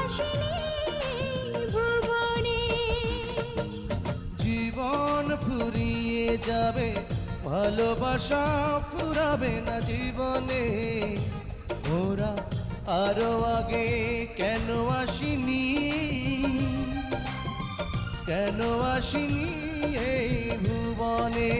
আসিনি ভুবনে। জীবন ফুরিয়ে যাবে, ভালোবাসা ফুরাবে না জীবনে। ওরা আরো আগে কেন আসিনি, কেন আসিনি এই ভুবনে।